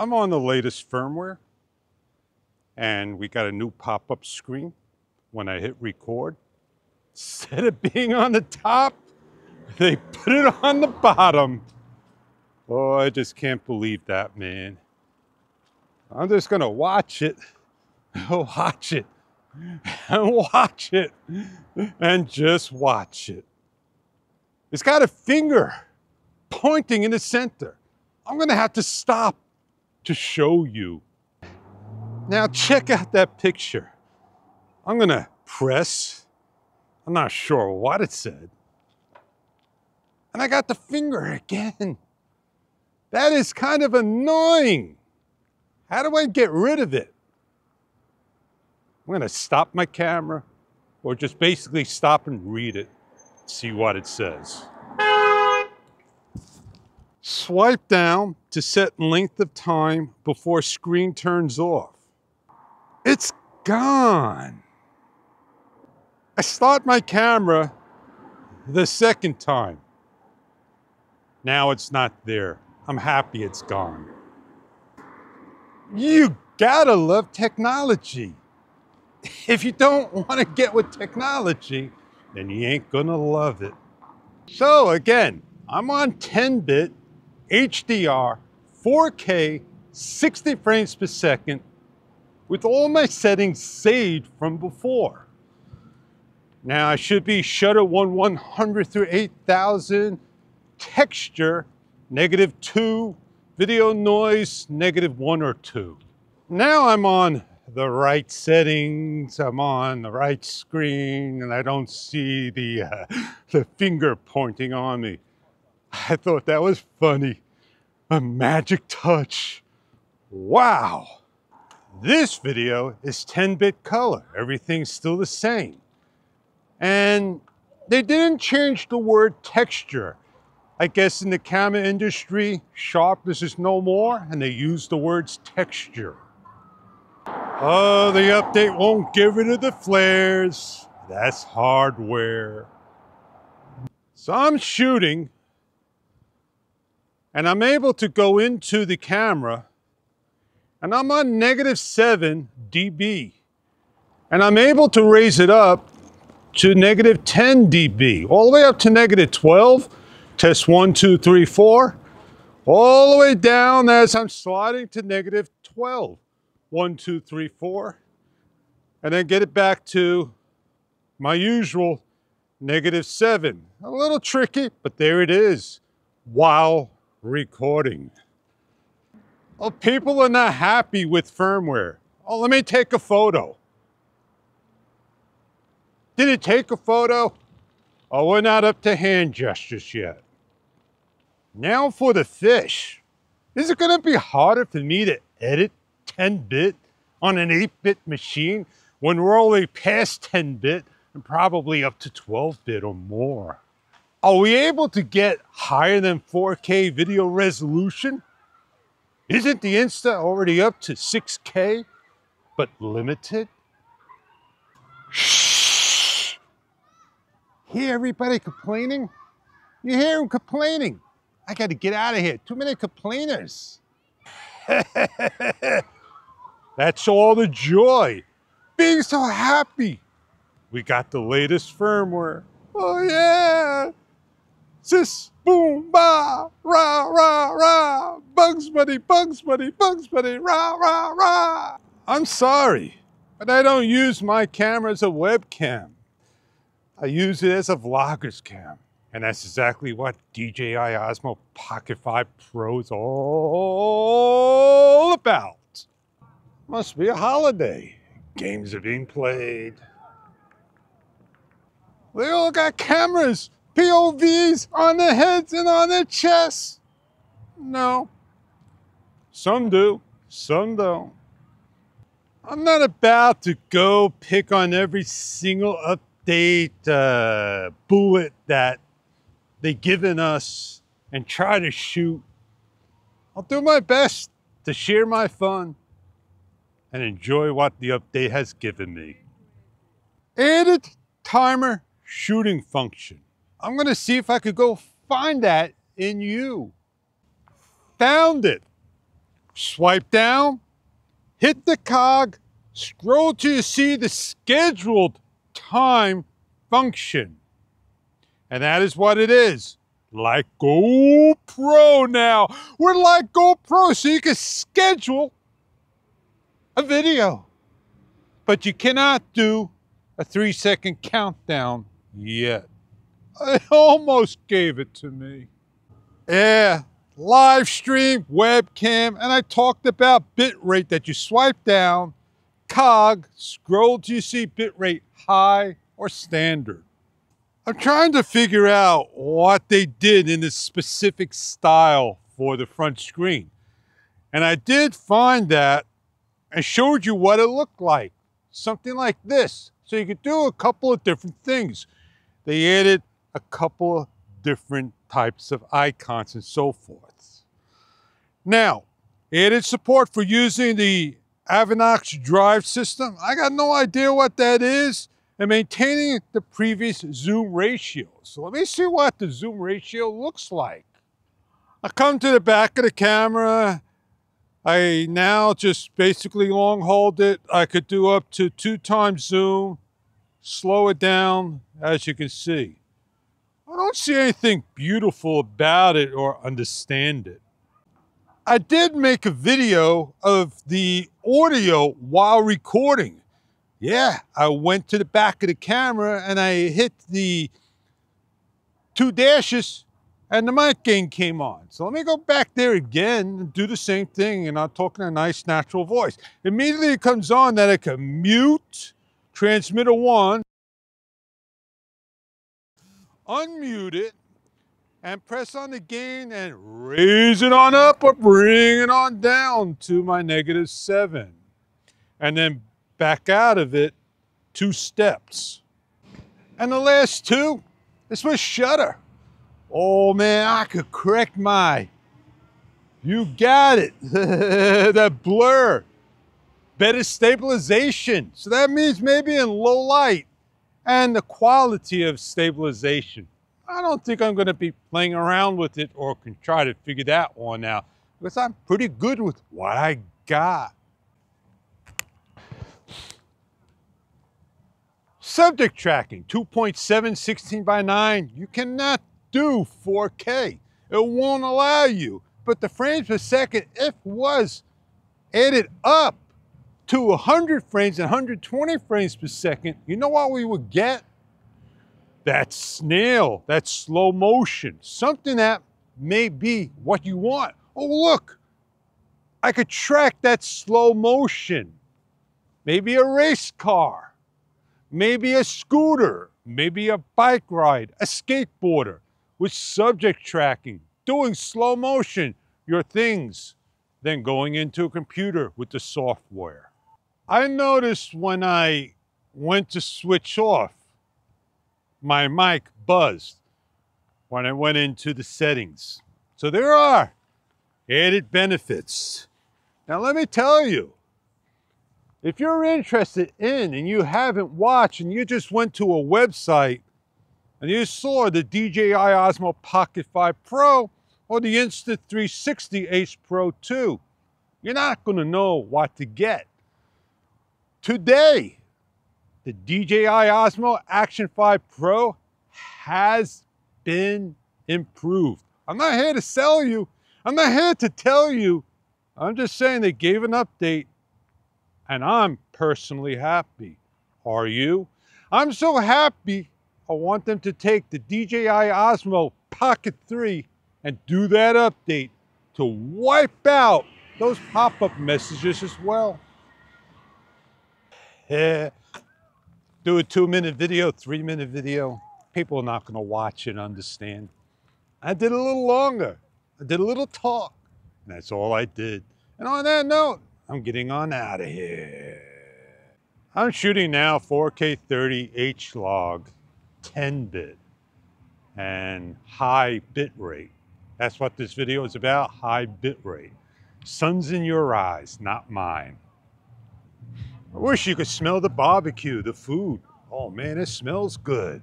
I'm on the latest firmware, and we got a new pop-up screen when I hit record. Instead of being on the top, they put it on the bottom. Oh, I just can't believe that, man. I'm just gonna watch it, watch it, and watch it, and just watch it. It's got a finger pointing in the center. I'm gonna have to stop to show you. Now check out that picture. I'm gonna press. I'm not sure what it said. And I got the finger again. That is kind of annoying. How do I get rid of it? I'm gonna stop my camera, or just basically stop and read it, see what it says. Swipe down to set length of time before screen turns off. It's gone. I start my camera the second time. Now it's not there. I'm happy it's gone. You gotta love technology. If you don't want to get with technology, then you ain't gonna love it. So again, I'm on 10-bit HDR, 4K, 60 frames per second, with all my settings saved from before. Now I should be shutter 1/100 through 8000, texture -2, video noise -1 or 2. Now I'm on the right settings, I'm on the right screen, and I don't see the finger pointing on me. I thought that was funny. A magic touch. Wow. This video is 10-bit color. Everything's still the same. And they didn't change the word texture. I guess in the camera industry, sharpness is no more, and they use the words texture. Oh, the update won't get rid of the flares. That's hardware. So I'm shooting, and I'm able to go into the camera, and I'm on -7 dB. And I'm able to raise it up to -10 dB, all the way up to -12. Test 1, 2, 3, 4. All the way down as I'm sliding to -12. 1, 2, 3, 4. And then get it back to my usual -7. A little tricky, but there it is, while recording. Oh, people are not happy with firmware. Oh, let me take a photo. Did it take a photo? Oh, we're not up to hand gestures yet. Now for the fish. Is it gonna be harder for me to edit 10-bit on an 8-bit machine when we're only past 10-bit and probably up to 12-bit or more? Are we able to get higher than 4K video resolution? Isn't the Insta already up to 6K, but limited? Shh! Hear everybody complaining? You hear them complaining. I gotta get out of here. Too many complainers. That's all the joy. Being so happy. We got the latest firmware. Oh yeah! Sis, boom, ba, rah, rah, rah. Bugs Bunny, Bugs Bunny, Bugs Bunny, rah, rah, rah. I'm sorry, but I don't use my camera as a webcam. I use it as a vlogger's cam. And that's exactly what DJI Osmo Pocket 5 Pro is all about. Must be a holiday. Games are being played. They all got cameras. POVs on their heads and on their chests. No. Some do, some don't. I'm not about to go pick on every single update bullet that they've given us and try to shoot. I'll do my best to share my fun and enjoy what the update has given me. Added timer shooting function. I'm gonna see if I could go find that in you. Found it. Swipe down, hit the cog, scroll till you see the scheduled time function. And that is what it is. Like GoPro now. We're like GoPro, so you can schedule a video. But you cannot do a 3-second countdown yet. I almost gave it to me. Yeah, live stream, webcam, and I talked about bitrate that you swipe down, cog, scroll till you see bitrate high or standard. I'm trying to figure out what they did in this specific style for the front screen. And I did find that and showed you what it looked like. Something like this. So you could do a couple of different things. They added a couple of different types of icons and so forth. Now, added support for using the Avinox drive system. I got no idea what that is. And maintaining the previous zoom ratio. So let me see what the zoom ratio looks like. I come to the back of the camera. I now just basically long hold it. I could do up to 2x zoom, slow it down, as you can see. I don't see anything beautiful about it or understand it. I did make a video of the audio while recording. Yeah, I went to the back of the camera and I hit the 2 dashes and the mic gain came on. So let me go back there again and do the same thing, and I'll talk in a nice natural voice. Immediately it comes on that I can mute transmitter 1, unmute it, and press on the gain and raise it on up or bring it on down to my -7. And then back out of it 2 steps. And the last 2 is with shutter. Oh man, I could correct you got it, that blur, better stabilization. So that means maybe in low light and the quality of stabilization. I don't think I'm gonna be playing around with it or can try to figure that one out because I'm pretty good with what I got. Subject tracking, 2.7, 16:9. You cannot do 4K. It won't allow you. But the frames per second, if was added up to 100 frames and 120 frames per second, you know what we would get? That snail, that slow motion, something that may be what you want. Oh, look, I could track that slow motion. Maybe a race car. Maybe a scooter, maybe a bike ride, a skateboarder with subject tracking, doing slow motion, your things, then going into a computer with the software. I noticed when I went to switch off, my mic buzzed when I went into the settings. So there are added benefits. Now let me tell you, if you're interested in and you haven't watched and you just went to a website and you saw the DJI Osmo Pocket 5 Pro or the Insta360 Ace Pro 2, you're not going to know what to get. Today, the DJI Osmo Action 5 Pro has been improved. I'm not here to sell you. I'm not here to tell you. I'm just saying they gave an update. And I'm personally happy. Are you? I'm so happy, I want them to take the DJI Osmo Pocket 3 and do that update to wipe out those pop-up messages as well. Yeah. Do a 2-minute video, 3-minute video. People are not going to watch and understand. I did a little longer. I did a little talk. And that's all I did. And on that note, I'm getting on out of here. I'm shooting now 4K 30 H-log, 10-bit, and high bit rate. That's what this video is about, high bit rate. Sun's in your eyes, not mine. I wish you could smell the barbecue, the food. Oh man, it smells good.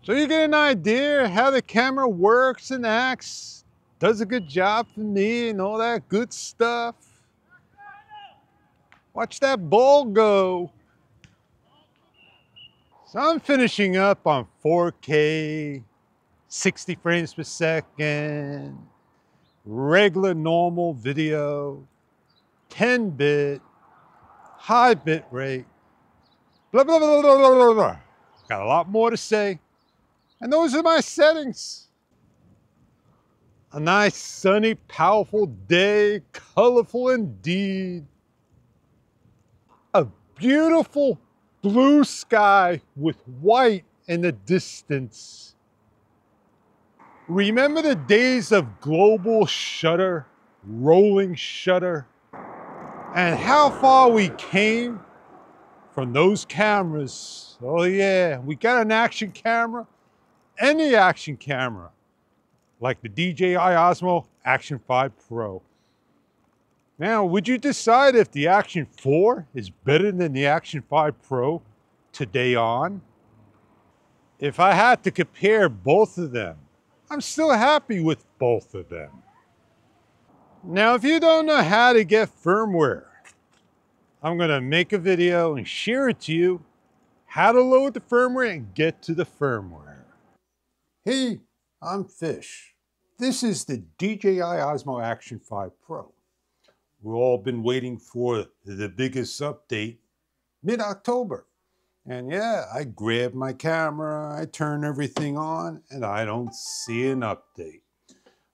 So you get an idea how the camera works and acts. does a good job for me and all that good stuff. Watch that ball go. So I'm finishing up on 4K, 60 frames per second, regular normal video, 10-bit, high bit rate, blah, blah, blah, blah, blah, blah, blah. Got a lot more to say. And those are my settings. A nice, sunny, powerful day, colorful indeed. A beautiful blue sky with white in the distance. Remember the days of global shutter, rolling shutter, and how far we came from those cameras? Oh yeah, we got an action camera, any action camera, like the DJI Osmo Action 5 Pro. Now, would you decide if the Action 4 is better than the Action 5 Pro today on? If I had to compare both of them, I'm still happy with both of them. Now, if you don't know how to get firmware, I'm gonna make a video and share it to you, how to load the firmware and get to the firmware. Hey, I'm Fish. This is the DJI Osmo Action 5 Pro. We've all been waiting for the biggest update mid-October. And yeah, I grab my camera, I turn everything on, and I don't see an update.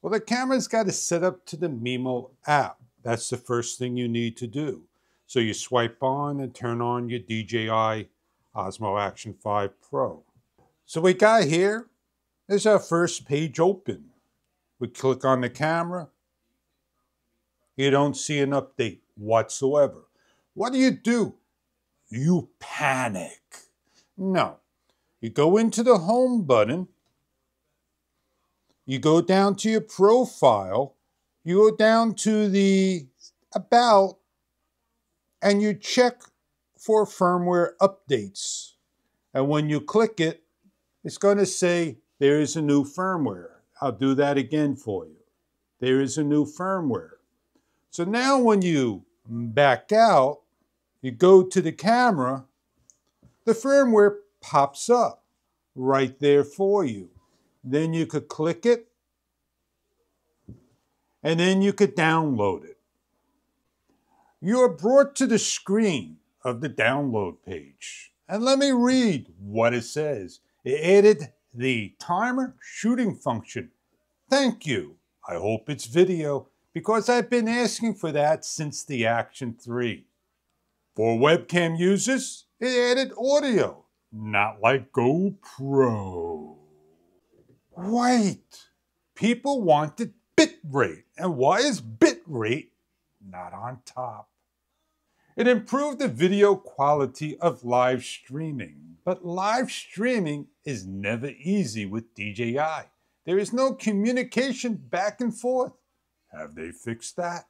Well, the camera's got to set up to the Mimo app. That's the first thing you need to do. So you swipe on and turn on your DJI Osmo Action 5 Pro. So we got here is our first page open. We click on the camera. You don't see an update whatsoever. What do? You panic. No. You go into the home button. You go down to your profile. You go down to the about, and you check for firmware updates. And when you click it, it's going to say there is a new firmware. I'll do that again for you. There is a new firmware. So now when you back out, you go to the camera, the firmware pops up right there for you. Then you could click it, and then you could download it. You are brought to the screen of the download page. And let me read what it says. It added the timer shooting function. Thank you. I hope it's video, because I've been asking for that since the Action 3. For webcam users, it added audio, not like GoPro. Wait, people wanted bitrate, and why is bitrate not on top? It improved the video quality of live streaming, but live streaming is never easy with DJI. There is no communication back and forth. Have they fixed that?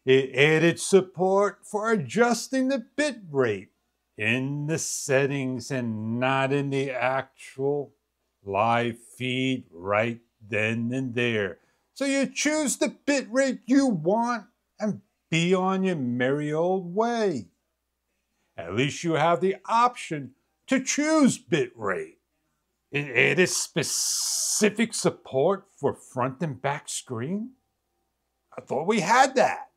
It added support for adjusting the bitrate in the settings and not in the actual live feed right then and there. So you choose the bitrate you want and be on your merry old way. At least you have the option to choose bitrate. It added specific support for front and back screen. I thought we had that.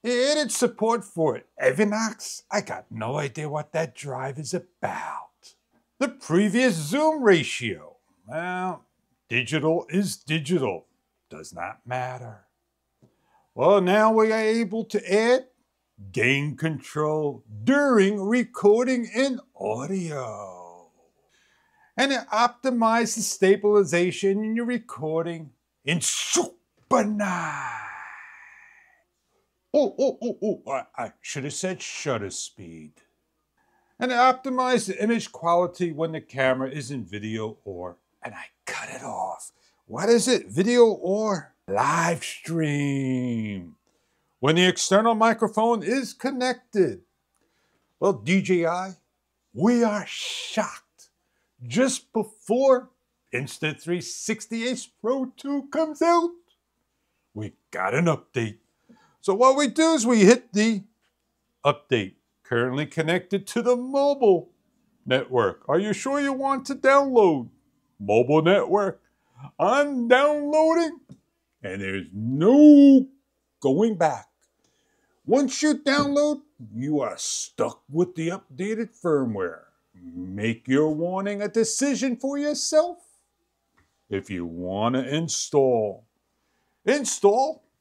It added support for Evinox. I got no idea what that drive is about. The previous zoom ratio. Well, digital is digital. Does not matter. Well, now we are able to add gain control during recording in audio. And it optimizes stabilization in your recording in super nice. I should have said shutter speed. And it optimized the image quality when the camera is in video or, and I cut it off. What is it? Video or live stream. When the external microphone is connected. Well, DJI, we are shocked. Just before Insta360 Pro 2 comes out, we got an update. So what we do is we hit the update. Currently connected to the mobile network. Are you sure you want to download? Mobile network. I'm downloading, and there's no going back. Once you download, you are stuck with the updated firmware. Make your warning a decision for yourself. If you want to install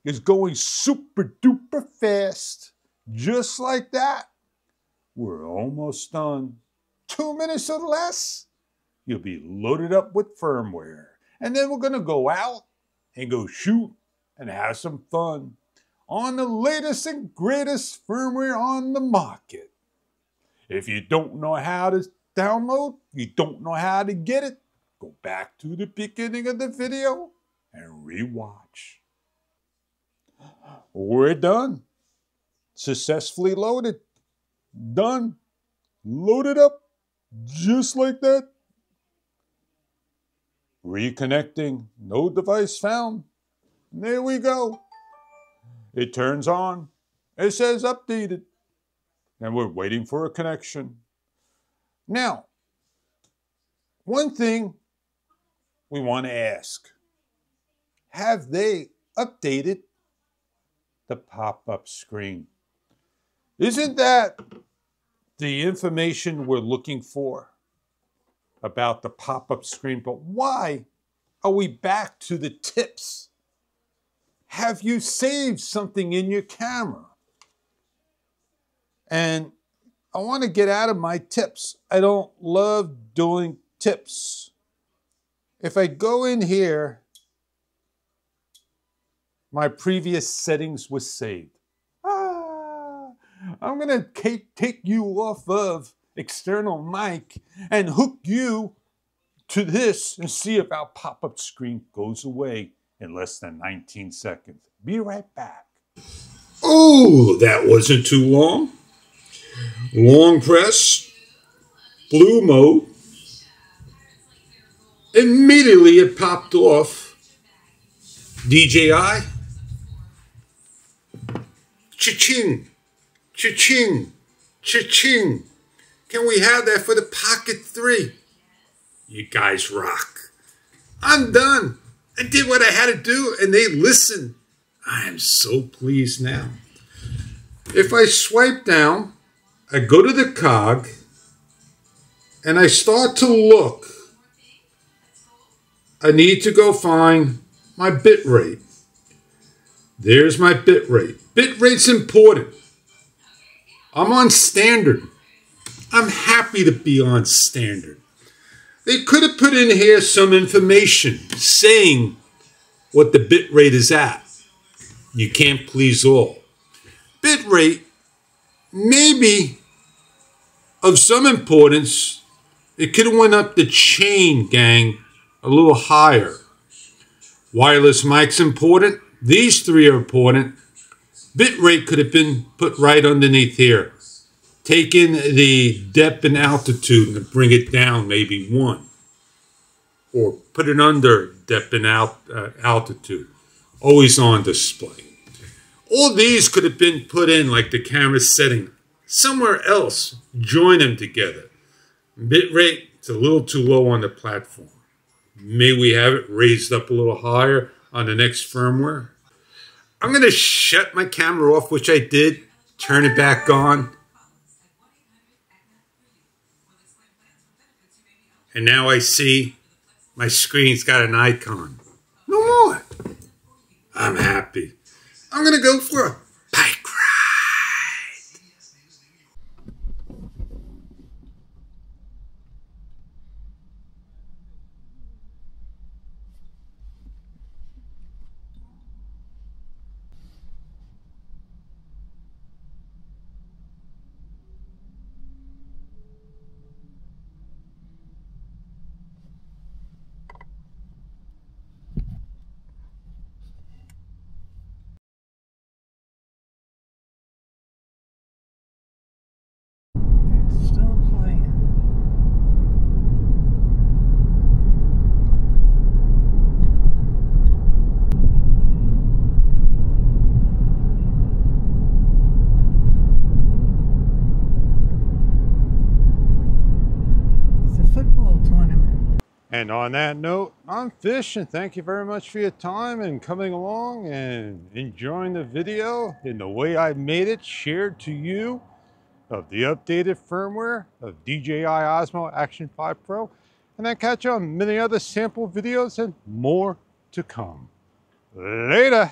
is going super duper fast. Just like that. We're almost done. 2 minutes or less, you'll be loaded up with firmware. And then we're going to go out and go shoot and have some fun on the latest and greatest firmware on the market. If you don't know how to download, you don't know how to get it, go back to the beginning of the video and rewatch. We're done. Successfully loaded. Done. Loaded up. Just like that. Reconnecting. No device found. There we go. It turns on. It says updated. And we're waiting for a connection. Now, one thing we want to ask. Have they updated the pop-up screen? Isn't that the information we're looking for about the pop-up screen? But why are we back to the tips? Have you saved something in your camera? And I want to get out of my tips. I don't love doing tips. If I go in here, my previous settings was saved. I'm going to take you off of external mic and hook you to this and see if our pop-up screen goes away in less than 19 seconds. Be right back. Oh, that wasn't too long. Long press, blue mode. Immediately it popped off. DJI. Cha-ching. Cha-ching, cha-ching. Can we have that for the Pocket 3? You guys rock. I'm done. I did what I had to do and they listened. I am so pleased now. If I swipe down, I go to the cog and I start to look. I need to go find my bit rate. There's my bit rate. Bit rate's important. I'm on standard. I'm happy to be on standard. They could have put in here some information saying what the bit rate is at. You can't please all. Bit rate may be of some importance. It could have went up the chain, gang, a little higher. Wireless mic's important. These three are important. Bit rate could have been put right underneath here. Take in the depth and altitude and bring it down maybe 1. Or put it under depth and altitude. Always on display. All these could have been put in like the camera setting. Somewhere else. Join them together. Bit rate, it's a little too low on the platform. May we have it raised up a little higher on the next firmware? I'm going to shut my camera off, which I did. Turn it back on. And now I see my screen's got an icon. No more. I'm happy. I'm going to go for a bike ride. And on that note, I'm Fish, and thank you very much for your time and coming along and enjoying the video in the way I made it, shared to you, of the updated firmware of DJI Osmo Action 5 Pro. And I catch you on many other sample videos and more to come. Later.